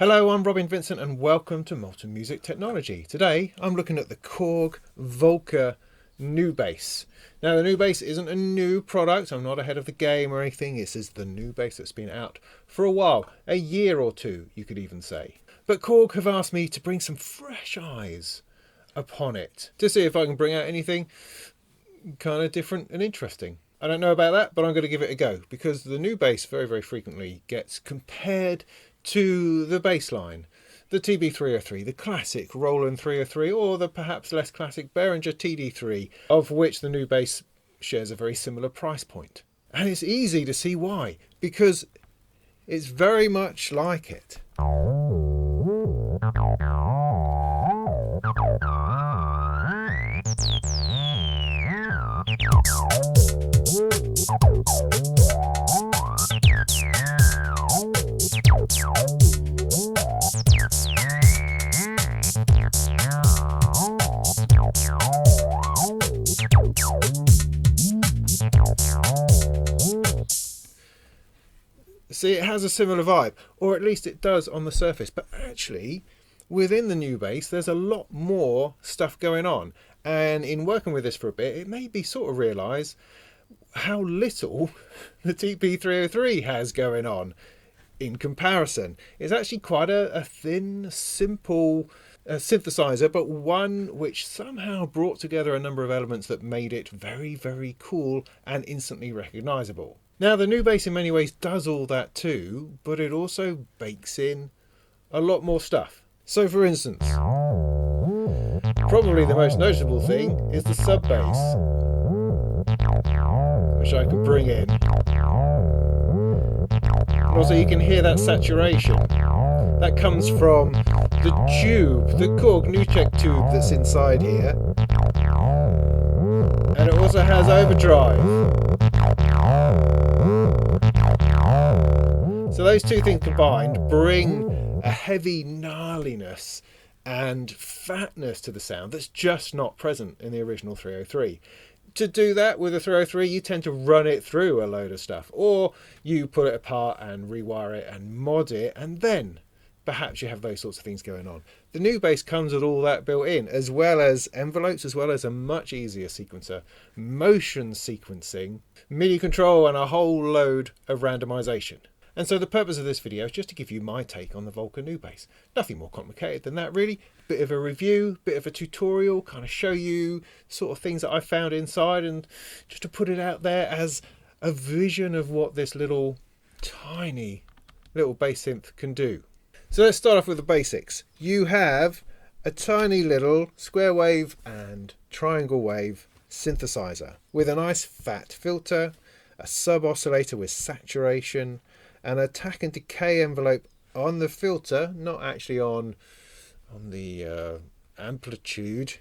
Hello, I'm Robin Vincent and welcome to Molten Music Technology. Today I'm looking at the Korg Volca Nubass. Now the Nubass isn't a new product, I'm not ahead of the game or anything, this is the Nubass that's been out for a while, a year or two you could even say. But Korg have asked me to bring some fresh eyes upon it, to see if I can bring out anything kind of different and interesting. I don't know about that, but I'm going to give it a go, because the Nubass very frequently gets compared to the Bassline, the TB-303, the classic Roland 303, or the perhaps less classic Behringer TD3, of which the Nubass shares a very similar price point. And it's easy to see why, because it's very much like it. See, it has a similar vibe, or at least it does on the surface, but actually within the Nubass there's a lot more stuff going on, and in working with this for a bit it made me sort of realise how little the TB-303 has going on in comparison. It's actually quite a thin, simple synthesizer, but one which somehow brought together a number of elements that made it very cool and instantly recognisable. Now the Nubass in many ways does all that too, but it also bakes in a lot more stuff. So for instance, probably the most noticeable thing is the sub bass, which I can bring in. And also you can hear that saturation. That comes from the tube, the Korg Nucheck tube that's inside here. And it also has overdrive. So those two things combined bring a heavy gnarliness and fatness to the sound that's just not present in the original 303. To do that with a 303, you tend to run it through a load of stuff, or you pull it apart and rewire it and mod it, and then perhaps you have those sorts of things going on. The Nubass comes with all that built in, as well as envelopes, as well as a much easier sequencer, motion sequencing, MIDI control, and a whole load of randomization. And so the purpose of this video is just to give you my take on the Volca Nubass. Nothing more complicated than that really. Bit of a review, bit of a tutorial, kind of show you sort of things that I found inside, and just to put it out there as a vision of what this little tiny little bass synth can do. So let's start off with the basics. You have a tiny little square wave and triangle wave synthesizer with a nice fat filter, a sub oscillator with saturation, an attack and decay envelope on the filter, not actually on the amplitude,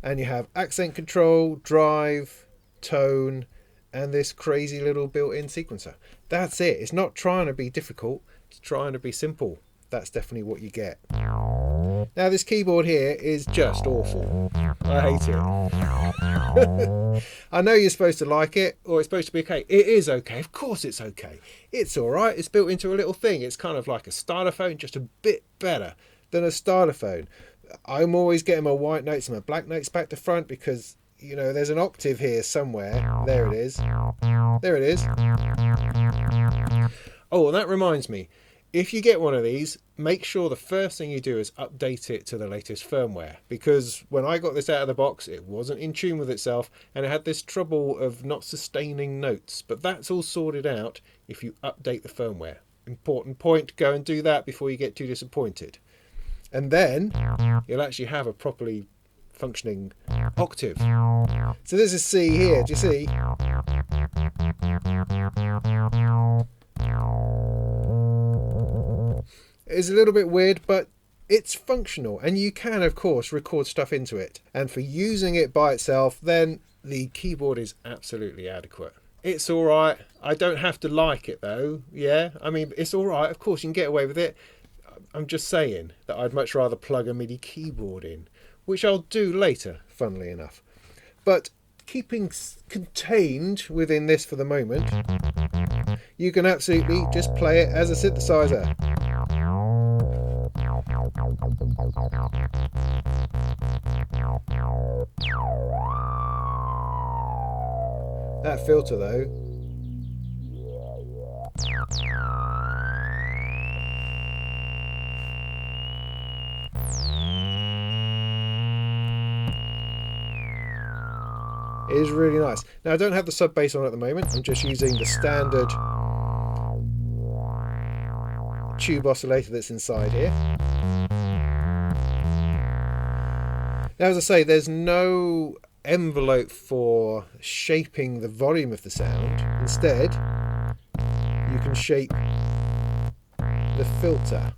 and you have accent control, drive, tone, and this crazy little built-in sequencer. That's it. It's not trying to be difficult, it's trying to be simple. That's definitely what you get. Now this keyboard here is just awful. I hate it. I know you're supposed to like it, or it's supposed to be okay. It is okay, of course it's okay. It's alright, it's built into a little thing. It's kind of like a stylophone, just a bit better than a stylophone. I'm always getting my white notes and my black notes back to front because, you know, there's an octave here somewhere. There it is. There it is. Oh, and that reminds me. If you get one of these, make sure the first thing you do is update it to the latest firmware, because when I got this out of the box it wasn't in tune with itself and it had this trouble of not sustaining notes, but that's all sorted out if you update the firmware. Important point, go and do that before you get too disappointed. And then you'll actually have a properly functioning octave. So this is C here, do you see? It's a little bit weird, but it's functional, and you can of course record stuff into it, and for using it by itself then the keyboard is absolutely adequate. It's alright. I don't have to like it though. Yeah, I mean, it's alright, of course you can get away with it. I'm just saying that I'd much rather plug a MIDI keyboard in, which I'll do later, funnily enough. But keeping contained within this for the moment, you can absolutely just play it as a synthesizer. That filter though, is really nice. Now I don't have the sub bass on at the moment, I'm just using the standard tube oscillator that's inside here. Now as I say, there's no envelope for shaping the volume of the sound. Instead, you can shape the filter.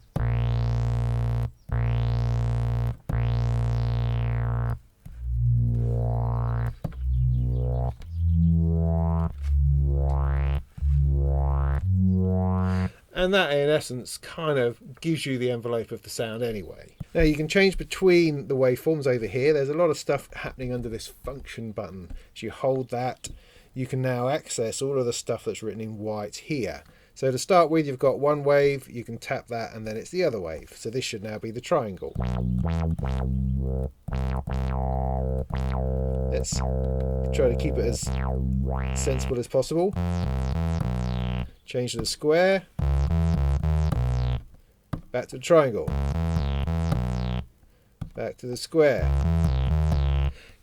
And that in essence kind of gives you the envelope of the sound anyway. Now you can change between the waveforms over here. There's a lot of stuff happening under this function button. As you hold that, you can now access all of the stuff that's written in white here. So to start with, you've got one wave, you can tap that and then it's the other wave. So this should now be the triangle. Let's try to keep it as sensible as possible. Change to the square. Back to the triangle. Back to the square.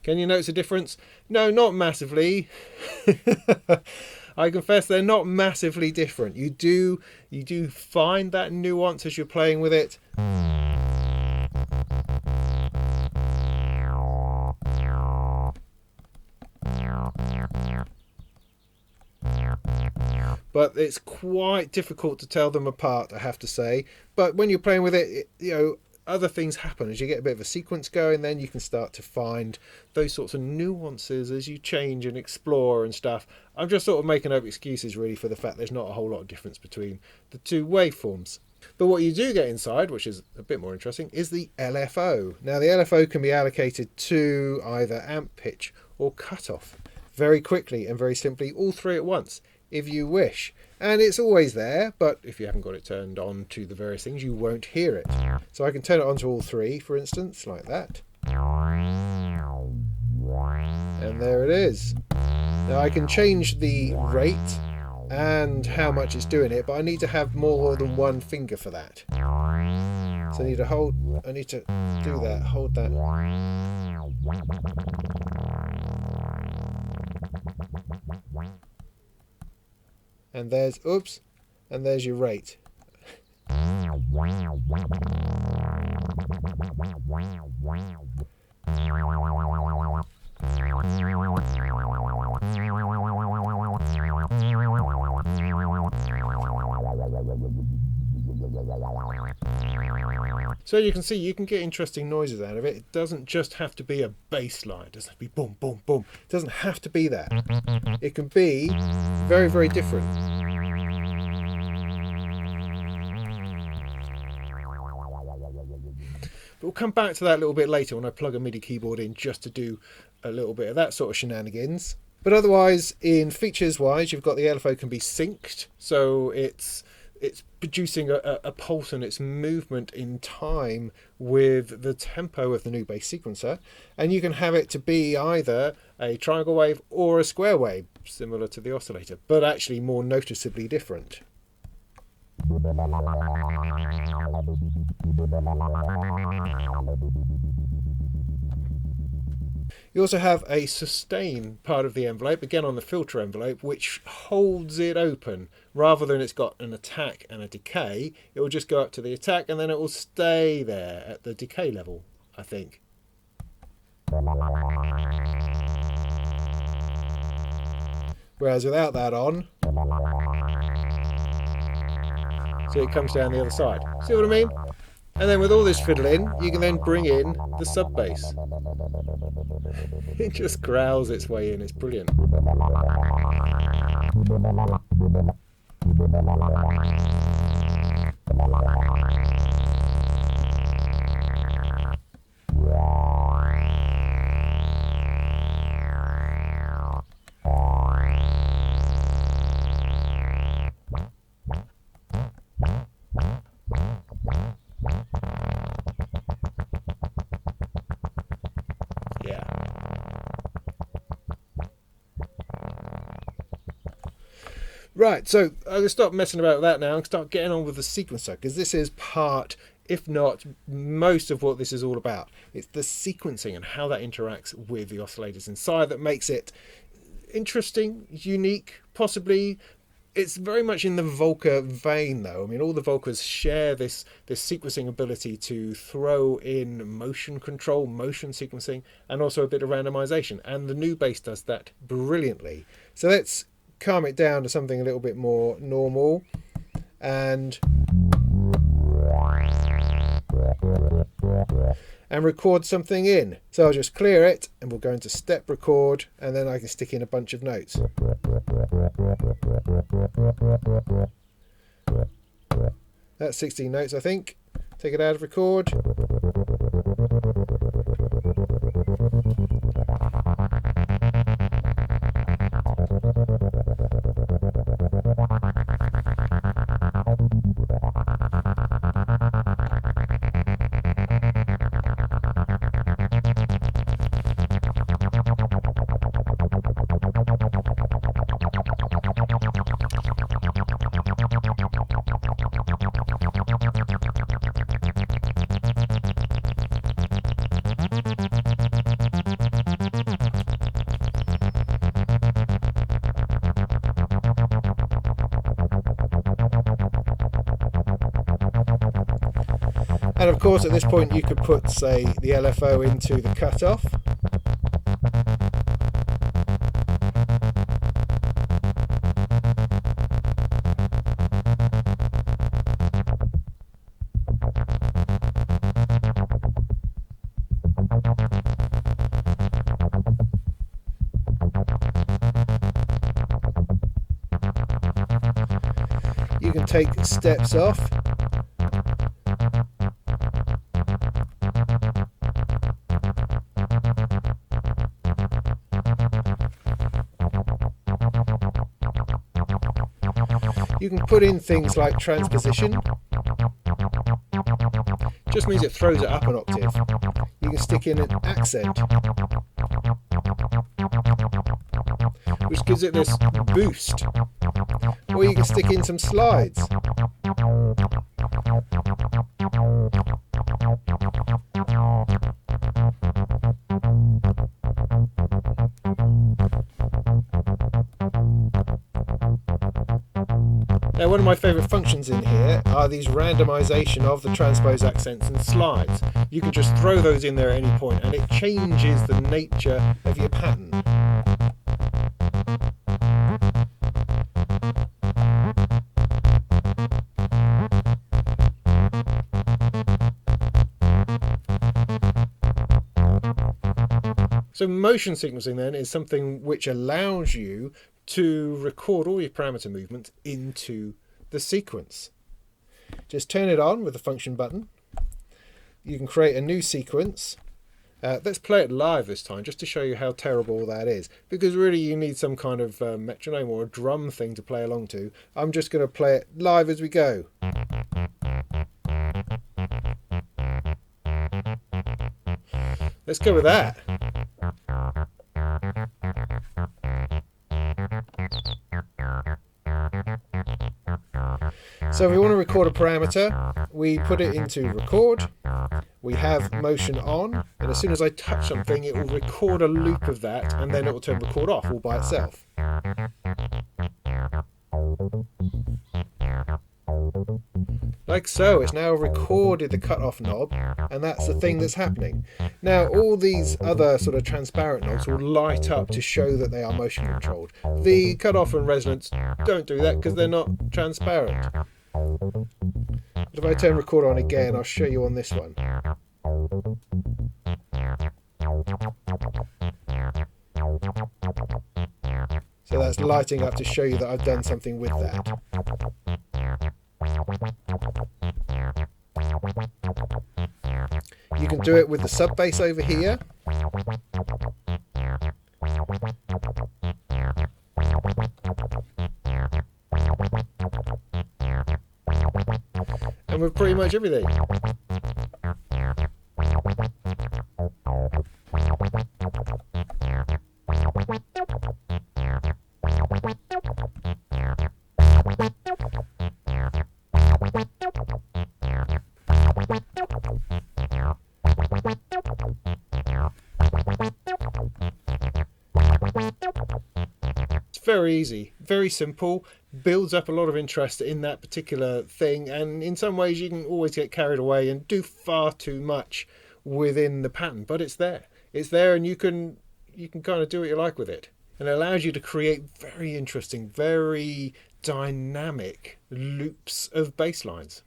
Can you notice a difference? No, not massively. I confess they're not massively different. You do find that nuance as you're playing with it. But it's quite difficult to tell them apart, I have to say. But when you're playing with it, other things happen. As you get a bit of a sequence going, then you can start to find those sorts of nuances as you change and explore and stuff. I'm just sort of making up excuses really for the fact there's not a whole lot of difference between the two waveforms. But what you do get inside, which is a bit more interesting, is the LFO. Now the LFO can be allocated to either amp pitch or cutoff very quickly and very simply, all three at once if you wish. And it's always there, but if you haven't got it turned on to the various things, you won't hear it. So I can turn it on to all three, for instance, like that. And there it is. Now I can change the rate and how much it's doing it, but I need to have more than one finger for that. So I need to do that, hold that. And there's, oops, and there's your rate. So you can see you can get interesting noises out of it. It doesn't just have to be a bass line. It doesn't have to be boom, boom, boom. It doesn't have to be that. It can be very, very different. But we'll come back to that a little bit later when I plug a MIDI keyboard in just to do a little bit of that sort of shenanigans. But otherwise, in features wise, you've got the LFO can be synced, so it's producing a pulse and its movement in time with the tempo of the Nubass sequencer, and you can have it to be either a triangle wave or a square wave, similar to the oscillator, but actually more noticeably different. You also have a sustain part of the envelope, again on the filter envelope, which holds it open. Rather than it's got an attack and a decay, it will just go up to the attack and then it will stay there at the decay level, I think. Whereas without that on, so it comes down the other side. See what I mean? And then with all this fiddling, you can then bring in the sub bass. It just growls its way in, it's brilliant. Right, so I'm going to stop messing about with that now and start getting on with the sequencer, because this is part, if not most of what this is all about. It's the sequencing and how that interacts with the oscillators inside that makes it interesting, unique, possibly. It's very much in the Volca vein, though. I mean, all the Volcas share this sequencing ability to throw in motion control, motion sequencing, and also a bit of randomization. And the Nubass does that brilliantly. So let's calm it down to something a little bit more normal and record something in. So I'll just clear it and we'll go into step record, and then I can stick in a bunch of notes. That's 16 notes, I think. Take it out of record. And of course, at this point, you could put, say, the LFO into the cutoff. You can take steps off. You can put in things like transposition. Just means it throws it up an octave. You can stick in an accent, which gives it this boost. Or you can stick in some slides. Now, one of my favourite functions in here are these randomisation of the transpose accents and slides. You can just throw those in there at any point and it changes the nature of your pattern. So motion sequencing then is something which allows you to record all your parameter movements into the sequence. Just turn it on with the function button. You can create a new sequence. Let's play it live this time just to show you how terrible that is, because really you need some kind of metronome or a drum thing to play along to. I'm just going to play it live as we go. Let's go with that. So if we want to record a parameter, we put it into record, we have motion on, and as soon as I touch something it will record a loop of that, and then it will turn record off all by itself. Like so, it's now recorded the cutoff knob, and that's the thing that's happening. Now all these other sort of transparent knobs will light up to show that they are motion controlled. The cutoff and resonance don't do that because they're not transparent. But if I turn record on again, I'll show you on this one. So that's lighting up to show you that I've done something with that. You can do it with the sub bass over here. And with pretty much everything. It's very easy, very simple, builds up a lot of interest in that particular thing, and in some ways you can always get carried away and do far too much within the pattern, but it's there. It's there, and you can kind of do what you like with it. And it allows you to create very interesting, very dynamic loops of bass lines.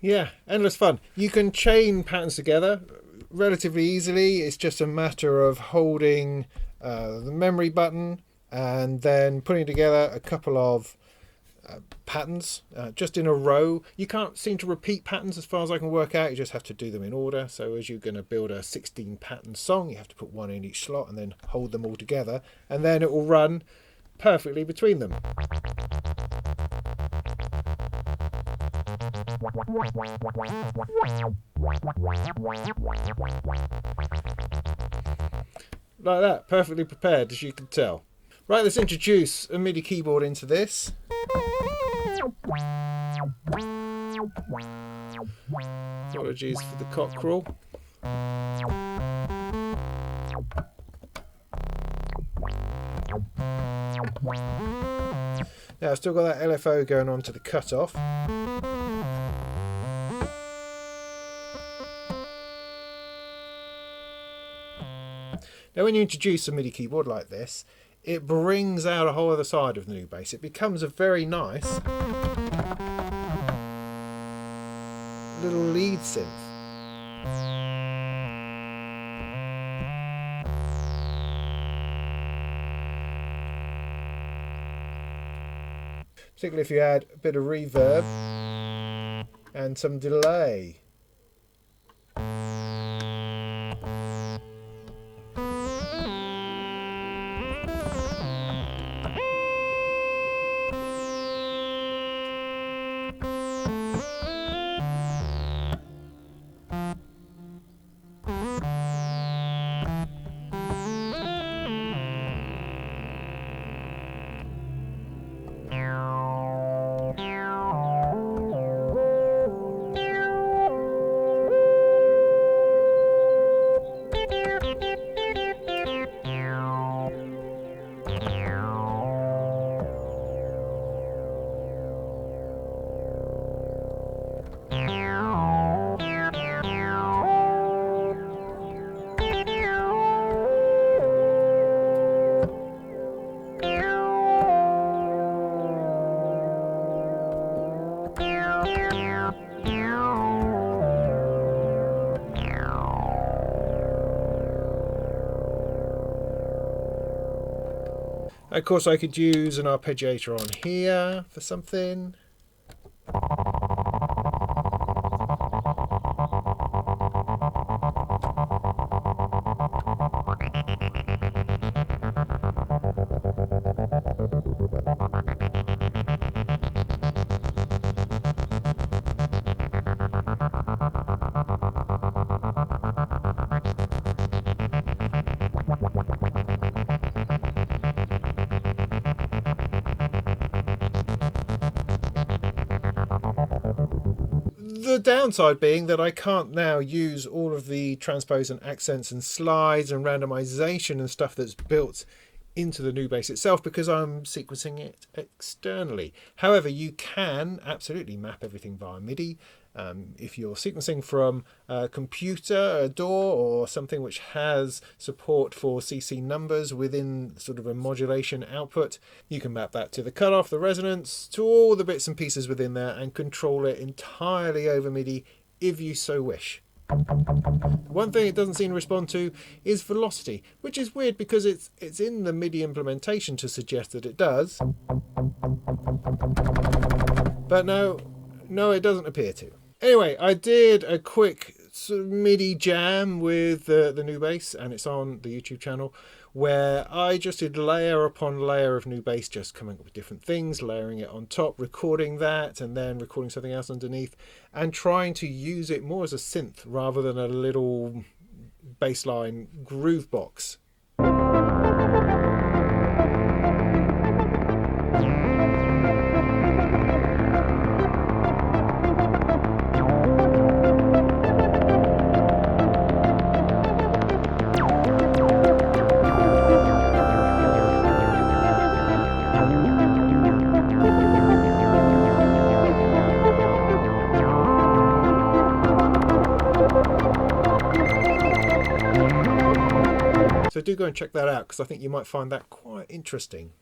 Yeah, endless fun. You can chain patterns together relatively easily. It's just a matter of holding the memory button and then putting together a couple of patterns just in a row. You can't seem to repeat patterns as far as I can work out. You just have to do them in order. So as you're going to build a 16 pattern song, you have to put one in each slot and then hold them all together, and then it will run perfectly between them. Like that, perfectly prepared, as you can tell. Right, let's introduce a MIDI keyboard into this. Apologies for the cockerel. Now I've still got that LFO going on to the cutoff. Now when you introduce a MIDI keyboard like this, it brings out a whole other side of the Nubass. It becomes a very nice little lead synth. Particularly if you add a bit of reverb and some delay. Of course, I could use an arpeggiator on here for something. The downside being that I can't now use all of the transpose and accents and slides and randomization and stuff that's built into the Nubass itself because I'm sequencing it externally. However, you can absolutely map everything via MIDI. If you're sequencing from a computer, a DAW, or something which has support for CC numbers within sort of a modulation output, you can map that to the cutoff, the resonance, to all the bits and pieces within there and control it entirely over MIDI if you so wish. One thing it doesn't seem to respond to is velocity, which is weird because it's in the MIDI implementation to suggest that it does. But no, it doesn't appear to. Anyway, I did a quick sort of MIDI jam with the Nubass, and it's on the YouTube channel, where I just did layer upon layer of Nubass, just coming up with different things, layering it on top, recording that, and then recording something else underneath, and trying to use it more as a synth rather than a little bassline groove box. So do go and check that out because I think you might find that quite interesting.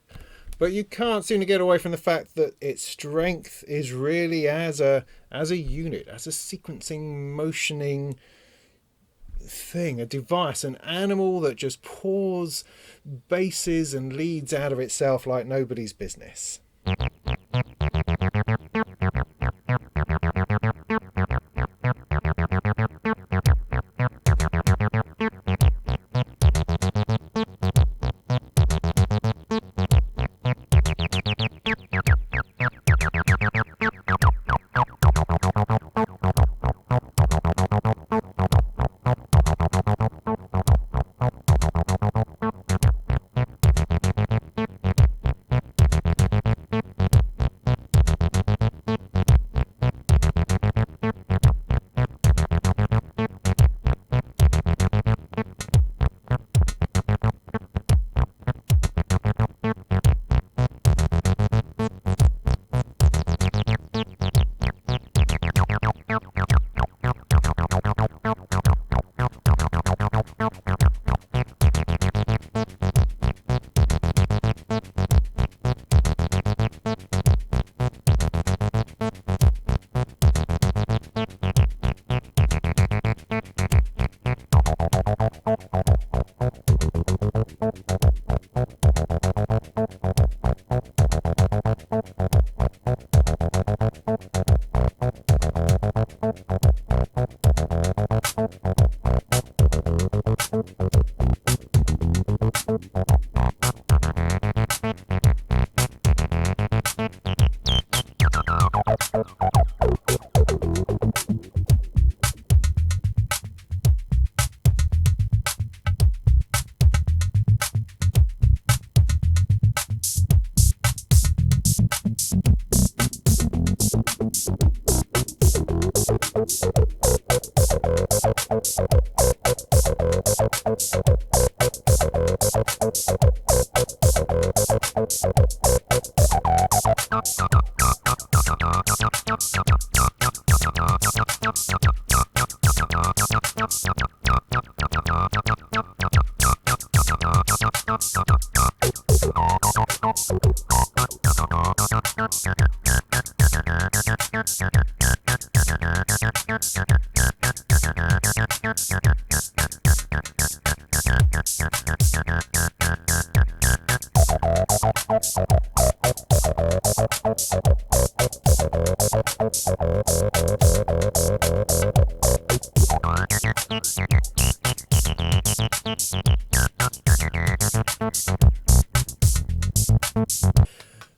But you can't seem to get away from the fact that its strength is really as a unit, as a sequencing, motioning thing, a device, an animal that just pours basses and leads out of itself like nobody's business.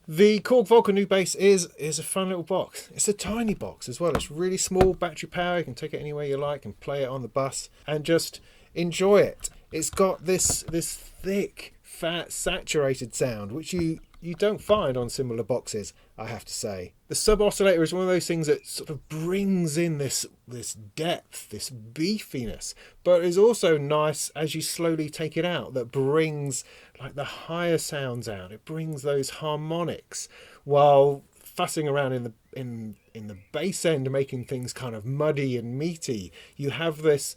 The Korg Volca Nubass is a fun little box. It's a tiny box as well. It's really small, battery power. You can take it anywhere you like and play it on the bus and just enjoy it. It's got this thick, fat, saturated sound, which you you don't find on similar boxes, I have to say. The sub oscillator is one of those things that sort of brings in this depth, this beefiness, but is also nice as you slowly take it out, that brings like the higher sounds out. It brings those harmonics while fussing around in the bass end, making things kind of muddy and meaty. You have this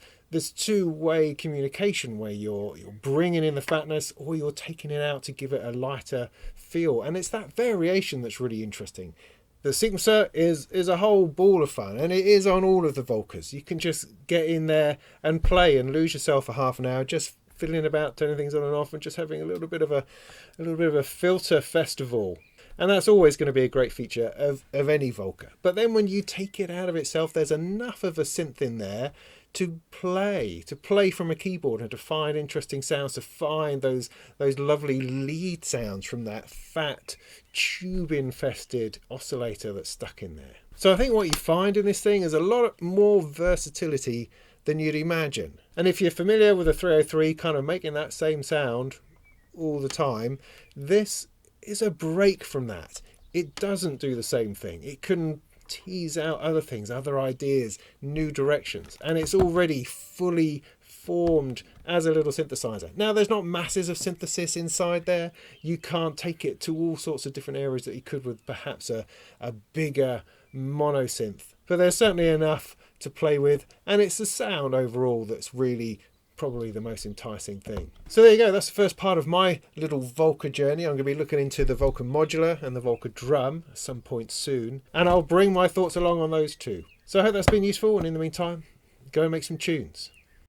two-way communication where you're bringing in the fatness or you're taking it out to give it a lighter feel, and it's that variation that's really interesting. The sequencer is a whole ball of fun, and it is on all of the Volcas. You can just get in there and play and lose yourself for half an hour just fiddling about, turning things on and off, and just having a little bit of a filter festival. And that's always going to be a great feature of any Volca. But then when you take it out of itself, there's enough of a synth in there to play from a keyboard and to find interesting sounds, to find those lovely lead sounds from that fat tube-infested oscillator that's stuck in there. So I think what you find in this thing is a lot more versatility than you'd imagine. And if you're familiar with a 303 kind of making that same sound all the time, this is a break from that. It doesn't do the same thing. It can tease out other things, other ideas, new directions, and it's already fully formed as a little synthesizer. Now, there's not masses of synthesis inside there. You can't take it to all sorts of different areas that you could with perhaps a bigger mono synth, but there's certainly enough to play with, and it's the sound overall that's really probably the most enticing thing. So there you go, that's the first part of my little Volca journey. I'm going to be looking into the Volca modular and the Volca drum at some point soon, and I'll bring my thoughts along on those too. So I hope that's been useful, and in the meantime, go and make some tunes.